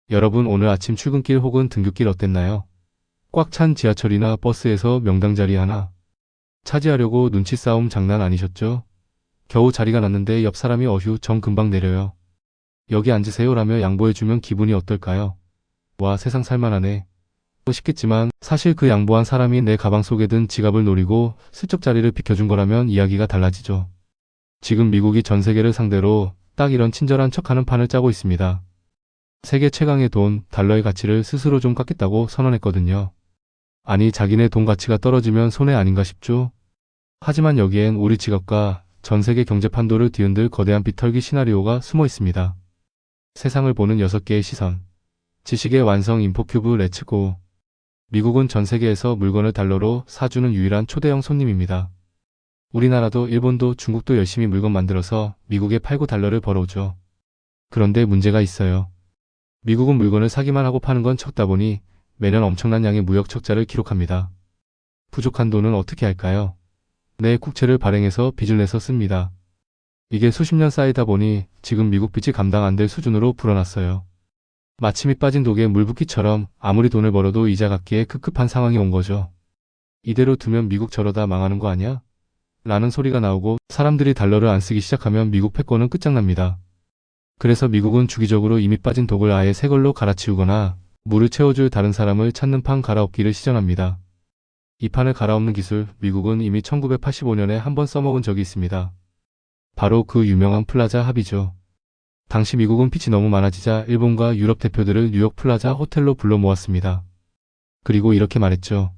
여러분 오늘 아침 출근길 혹은 등굣길 어땠나요? 꽉 찬 지하철이나 버스에서 명당 자리 하나 차지하려고 눈치 싸움 장난 아니셨죠? 겨우 자리가 났는데 옆 사람이 어휴 전 금방 내려요. 여기 앉으세요 라며 양보해주면 기분이 어떨까요? 와 세상 살만하네. 싶겠지만 사실 그 양보한 사람이 내 가방 속에 든 지갑을 노리고 슬쩍 자리를 비켜준 거라면 이야기가 달라지죠. 지금 미국이 전 세계를 상대로 딱 이런 친절한 척하는 판을 짜고 있습니다. 세계 최강의 돈, 달러의 가치를 스스로 좀 깎겠다고 선언했거든요. 아니 자기네 돈 가치가 떨어지면 손해 아닌가 싶죠? 하지만 여기엔 우리 지갑과 전 세계 경제 판도를 뒤흔들 거대한 비털기 시나리오가 숨어 있습니다. 세상을 보는 6개의 시선. 지식의 완성 인포큐브 렛츠고. 미국은 전 세계에서 물건을 달러로 사주는 유일한 초대형 손님입니다. 우리나라도 일본도 중국도 열심히 물건 만들어서 미국에 팔고 달러를 벌어오죠. 그런데 문제가 있어요. 미국은 물건을 사기만 하고 파는 건 적다 보니 매년 엄청난 양의 무역 적자를 기록합니다. 부족한 돈은 어떻게 할까요? 내 국채를 발행해서 빚을 내서 씁니다. 이게 수십 년 쌓이다 보니 지금 미국 빚이 감당 안 될 수준으로 불어났어요. 마침이 빠진 독에 물 붓기처럼 아무리 돈을 벌어도 이자 갚기에 급급한 상황이 온 거죠. 이대로 두면 미국 저러다 망하는 거 아니야? 라는 소리가 나오고 사람들이 달러를 안 쓰기 시작하면 미국 패권은 끝장납니다. 그래서 미국은 주기적으로 이미 빠진 독을 아예 새 걸로 갈아치우거나 물을 채워줄 다른 사람을 찾는 판 갈아엎기를 시전합니다. 이 판을 갈아엎는 기술, 미국은 이미 1985년에 한 번 써먹은 적이 있습니다. 바로 그 유명한 플라자 합의죠. 당시 미국은 빚이 너무 많아지자 일본과 유럽 대표들을 뉴욕 플라자 호텔로 불러 모았습니다. 그리고 이렇게 말했죠.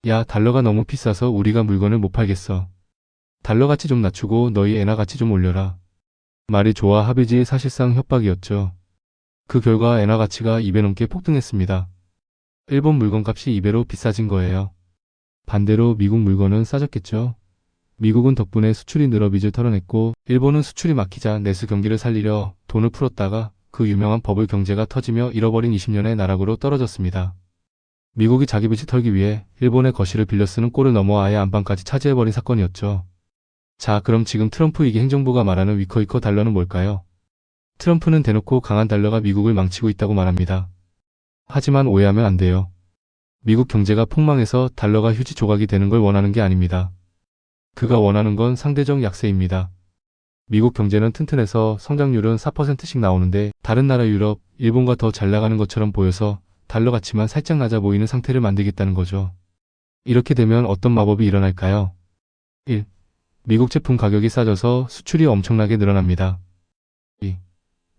야, 달러가 너무 비싸서 우리가 물건을 못 팔겠어. 달러 가치 좀 낮추고 너희 엔화 가치 좀 올려라. 말이 좋아 합의지 사실상 협박이었죠. 그 결과 엔화 가치가 2배 넘게 폭등했습니다. 일본 물건값이 2배로 비싸진 거예요. 반대로 미국 물건은 싸졌겠죠. 미국은 덕분에 수출이 늘어 빚을 털어냈고 일본은 수출이 막히자 내수 경기를 살리려 돈을 풀었다가 그 유명한 버블 경제가 터지며 잃어버린 20년의 나락으로 떨어졌습니다. 미국이 자기 빚을 털기 위해 일본의 거실을 빌려 쓰는 꼴을 넘어 아예 안방까지 차지해버린 사건이었죠. 자, 그럼 지금 트럼프 이기 행정부가 말하는 위커위커 달러는 뭘까요? 트럼프는 대놓고 강한 달러가 미국을 망치고 있다고 말합니다. 하지만 오해하면 안 돼요. 미국 경제가 폭망해서 달러가 휴지 조각이 되는 걸 원하는 게 아닙니다. 그가 원하는 건 상대적 약세입니다. 미국 경제는 튼튼해서 성장률은 4%씩 나오는데 다른 나라 유럽, 일본과 더 잘 나가는 것처럼 보여서 달러 가치만 살짝 낮아 보이는 상태를 만들겠다는 거죠. 이렇게 되면 어떤 마법이 일어날까요? 1. 미국 제품 가격이 싸져서 수출이 엄청나게 늘어납니다. 2.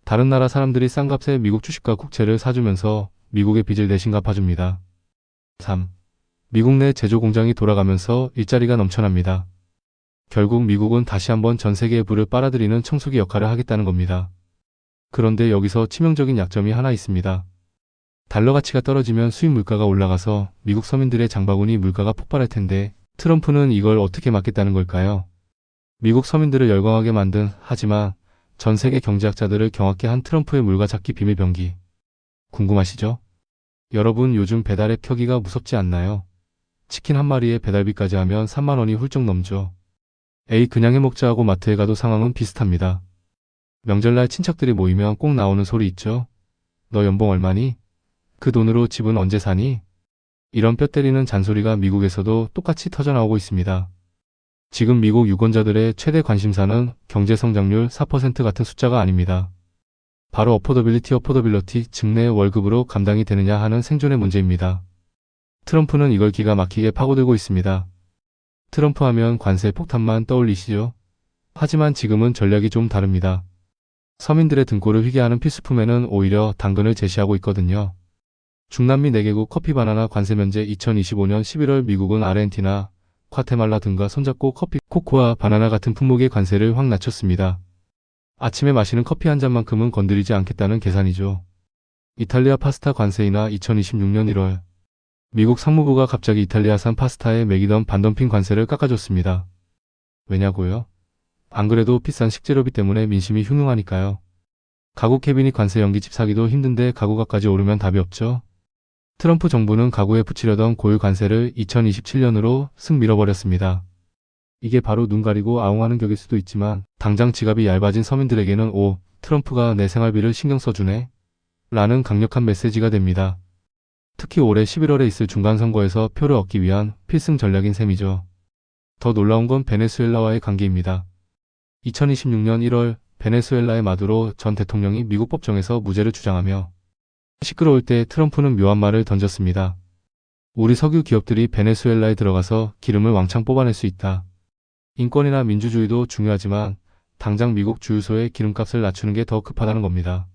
다른 나라 사람들이 싼 값에 미국 주식과 국채를 사주면서 미국의 빚을 대신 갚아줍니다. 3. 미국 내 제조 공장이 돌아가면서 일자리가 넘쳐납니다. 결국 미국은 다시 한번 전 세계의 불을 빨아들이는 청소기 역할을 하겠다는 겁니다. 그런데 여기서 치명적인 약점이 하나 있습니다. 달러 가치가 떨어지면 수입 물가가 올라가서 미국 서민들의 장바구니 물가가 폭발할 텐데 트럼프는 이걸 어떻게 막겠다는 걸까요? 미국 서민들을 열광하게 만든 하지만 전 세계 경제학자들을 경악케 한 트럼프의 물가잡기 비밀병기. 궁금하시죠? 여러분 요즘 배달앱 켜기가 무섭지 않나요? 치킨 한 마리에 배달비까지 하면 3만 원이 훌쩍 넘죠. 에이 그냥 해먹자 하고 마트에 가도 상황은 비슷합니다. 명절날 친척들이 모이면 꼭 나오는 소리 있죠? 너 연봉 얼마니? 그 돈으로 집은 언제 사니? 이런 뼈 때리는 잔소리가 미국에서도 똑같이 터져나오고 있습니다. 지금 미국 유권자들의 최대 관심사는 경제 성장률 4% 같은 숫자가 아닙니다. 바로 어포더빌리티, 즉 내 월급으로 감당이 되느냐 하는 생존의 문제입니다. 트럼프는 이걸 기가 막히게 파고들고 있습니다. 트럼프 하면 관세 폭탄만 떠올리시죠? 하지만 지금은 전략이 좀 다릅니다. 서민들의 등골을 휘게 하는 필수품에는 오히려 당근을 제시하고 있거든요. 중남미 4개국 커피 바나나 관세 면제 2025년 11월 미국은 아르헨티나, 과테말라 등과 손잡고 커피, 코코아, 바나나 같은 품목의 관세를 확 낮췄습니다. 아침에 마시는 커피 한 잔만큼은 건드리지 않겠다는 계산이죠. 이탈리아 파스타 관세 인하 2026년 1월. 미국 상무부가 갑자기 이탈리아산 파스타에 매기던 반덤핑 관세를 깎아줬습니다. 왜냐고요? 안 그래도 비싼 식재료비 때문에 민심이 흉흉하니까요. 가구 캐비닛 관세 연기 집 사기도 힘든데 가구가까지 오르면 답이 없죠. 트럼프 정부는 가구에 붙이려던 고유 관세를 2027년으로 슥 밀어버렸습니다. 이게 바로 눈 가리고 아웅하는 격일 수도 있지만 당장 지갑이 얇아진 서민들에게는 오, 트럼프가 내 생활비를 신경 써주네 라는 강력한 메시지가 됩니다. 특히 올해 11월에 있을 중간선거에서 표를 얻기 위한 필승 전략인 셈이죠. 더 놀라운 건 베네수엘라와의 관계입니다. 2026년 1월 베네수엘라의 마두로 전 대통령이 미국 법정에서 무죄를 주장하며 시끄러울 때 트럼프는 묘한 말을 던졌습니다. 우리 석유 기업들이 베네수엘라에 들어가서 기름을 왕창 뽑아낼 수 있다. 인권이나 민주주의도 중요하지만 당장 미국 주유소의 기름값을 낮추는 게 더 급하다는 겁니다.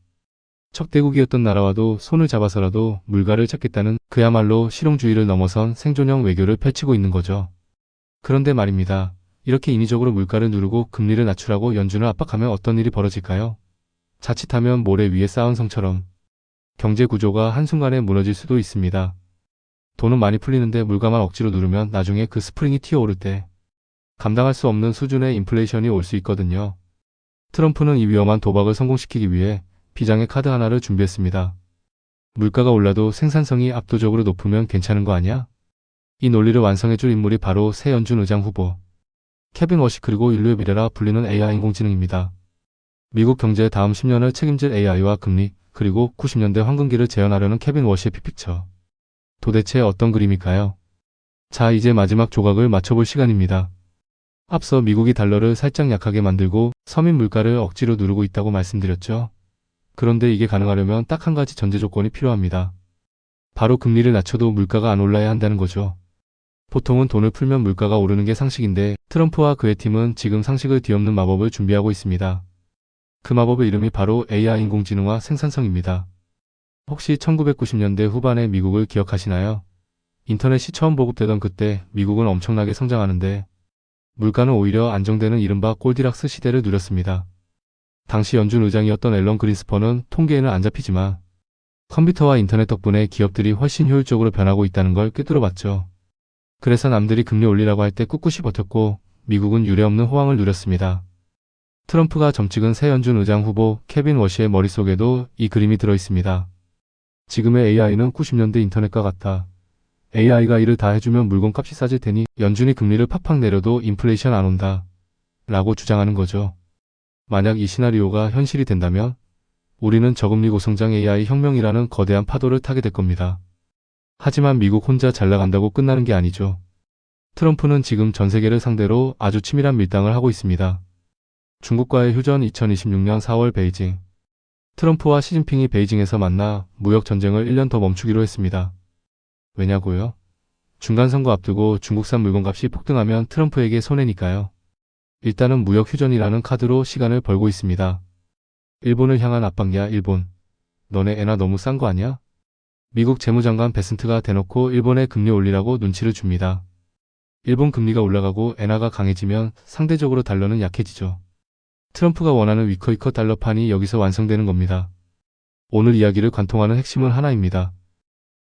적대국이었던 나라와도 손을 잡아서라도 물가를 찾겠다는 그야말로 실용주의를 넘어선 생존형 외교를 펼치고 있는 거죠. 그런데 말입니다. 이렇게 인위적으로 물가를 누르고 금리를 낮추라고 연준을 압박하면 어떤 일이 벌어질까요? 자칫하면 모래 위에 쌓은 성처럼 경제 구조가 한순간에 무너질 수도 있습니다. 돈은 많이 풀리는데 물가만 억지로 누르면 나중에 그 스프링이 튀어오를 때 감당할 수 없는 수준의 인플레이션이 올 수 있거든요. 트럼프는 이 위험한 도박을 성공시키기 위해 비장의 카드 하나를 준비했습니다. 물가가 올라도 생산성이 압도적으로 높으면 괜찮은 거 아니야? 이 논리를 완성해줄 인물이 바로 새 연준 의장 후보 케빈 워시 그리고 인류의 미래라 불리는 AI 인공지능입니다. 미국 경제의 다음 10년을 책임질 AI와 금리 그리고 90년대 황금기를 재현하려는 케빈 워시의 빅픽처. 도대체 어떤 그림일까요? 자, 이제 마지막 조각을 맞춰볼 시간입니다. 앞서 미국이 달러를 살짝 약하게 만들고 서민 물가를 억지로 누르고 있다고 말씀드렸죠. 그런데 이게 가능하려면 딱 한 가지 전제 조건이 필요합니다. 바로 금리를 낮춰도 물가가 안 올라야 한다는 거죠. 보통은 돈을 풀면 물가가 오르는 게 상식인데 트럼프와 그의 팀은 지금 상식을 뒤엎는 마법을 준비하고 있습니다. 그 마법의 이름이 바로 AI 인공지능화 생산성입니다. 혹시 1990년대 후반의 미국을 기억하시나요? 인터넷이 처음 보급되던 그때 미국은 엄청나게 성장하는데 물가는 오히려 안정되는 이른바 골디락스 시대를 누렸습니다. 당시 연준 의장이었던 앨런 그린스펀은 통계에는 안 잡히지만 컴퓨터와 인터넷 덕분에 기업들이 훨씬 효율적으로 변하고 있다는 걸 꿰뚫어봤죠. 그래서 남들이 금리 올리라고 할 때 꿋꿋이 버텼고 미국은 유례없는 호황을 누렸습니다. 트럼프가 점찍은 새 연준 의장 후보 케빈 워시의 머릿속에도 이 그림이 들어있습니다. 지금의 AI는 90년대 인터넷과 같다. AI가 일을 다 해주면 물건값이 싸질 테니 연준이 금리를 팍팍 내려도 인플레이션 안 온다. 라고 주장하는 거죠. 만약 이 시나리오가 현실이 된다면 우리는 저금리 고성장 AI 혁명이라는 거대한 파도를 타게 될 겁니다. 하지만 미국 혼자 잘 나간다고 끝나는 게 아니죠. 트럼프는 지금 전 세계를 상대로 아주 치밀한 밀당을 하고 있습니다. 중국과의 휴전 2026년 4월 베이징. 트럼프와 시진핑이 베이징에서 만나 무역 전쟁을 1년 더 멈추기로 했습니다. 왜냐고요? 중간선거 앞두고 중국산 물건값이 폭등하면 트럼프에게 손해니까요. 일단은 무역 휴전이라는 카드로 시간을 벌고 있습니다. 일본을 향한 압박이야 일본. 너네 애나 너무 싼 거 아니야? 미국 재무장관 베슨트가 대놓고 일본에 금리 올리라고 눈치를 줍니다. 일본 금리가 올라가고 엔화가 강해지면 상대적으로 달러는 약해지죠. 트럼프가 원하는 위커위커 달러판이 여기서 완성되는 겁니다. 오늘 이야기를 관통하는 핵심은 하나입니다.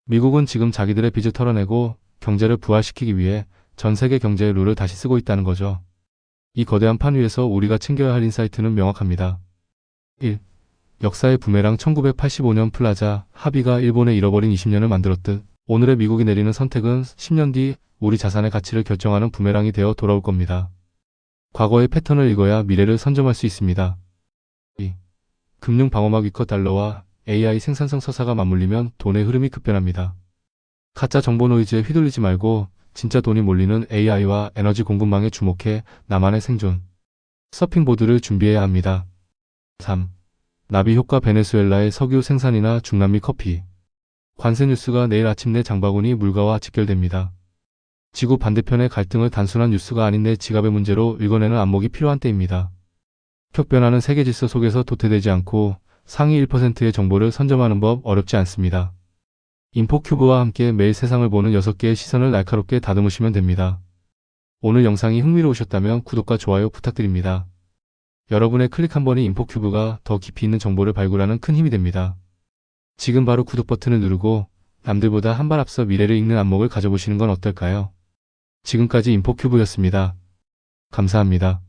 미국은 지금 자기들의 빚을 털어내고 경제를 부활시키기 위해 전 세계 경제의 룰을 다시 쓰고 있다는 거죠. 이 거대한 판 위에서 우리가 챙겨야 할 인사이트는 명확합니다. 1. 역사의 부메랑 1985년 플라자 합의가 일본의 잃어버린 20년을 만들었듯 오늘의 미국이 내리는 선택은 10년 뒤 우리 자산의 가치를 결정하는 부메랑이 되어 돌아올 겁니다. 과거의 패턴을 읽어야 미래를 선점할 수 있습니다. 2. 금융 방어막 위커 달러와 AI 생산성 서사가 맞물리면 돈의 흐름이 급변합니다. 가짜 정보 노이즈에 휘둘리지 말고 진짜 돈이 몰리는 AI와 에너지 공급망에 주목해 나만의 생존, 서핑보드를 준비해야 합니다. 3. 나비 효과 베네수엘라의 석유 생산이나 중남미 커피. 관세 뉴스가 내일 아침 내 장바구니 물가와 직결됩니다. 지구 반대편의 갈등을 단순한 뉴스가 아닌 내 지갑의 문제로 읽어내는 안목이 필요한 때입니다. 격변하는 세계 질서 속에서 도태되지 않고 상위 1%의 정보를 선점하는 법 어렵지 않습니다. 인포큐브와 함께 매일 세상을 보는 6개의 시선을 날카롭게 다듬으시면 됩니다. 오늘 영상이 흥미로우셨다면 구독과 좋아요 부탁드립니다. 여러분의 클릭 한 번이 인포큐브가 더 깊이 있는 정보를 발굴하는 큰 힘이 됩니다. 지금 바로 구독 버튼을 누르고 남들보다 한 발 앞서 미래를 읽는 안목을 가져보시는 건 어떨까요? 지금까지 인포큐브였습니다. 감사합니다.